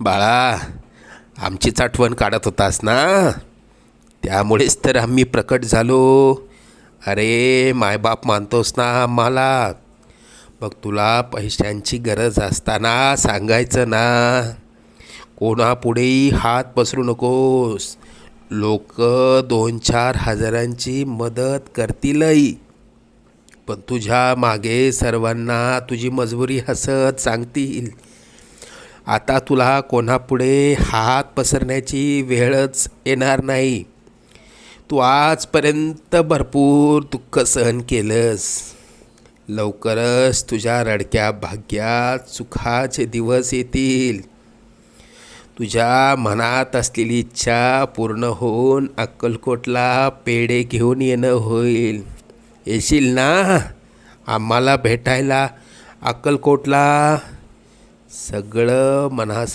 बाळा, आमचीच आठवण काढत होतास ना, त्यामुळेच तर आम्ही प्रकट झालो. अरे मायबाप मानतोस ना आम्हाला, मग तुला पैशांची गरज असताना सांगायचं ना. कोणापुढेही हात पसरू नकोस. लोक 2-4 हजारांची मदत करतीलही, पण तुझ्या मागे सर्वांना तुझी मजबुरी हसत सांगतील. आता तुला कोणापुढे हात पसरण्याची वेळच येणार नाही. तू आजपर्यंत भरपूर दुःख सहन केलंस. लवकरच तुझ्या रडक्या भाग्यात सुखाचे दिवस येतील. तुझ्या मनात असलेली इच्छा पूर्ण होऊन अक्कलकोटला पेढे घेऊन येणं होईल. येशील ना आम्हाला भेटायला अक्कलकोटला? सगळं मनास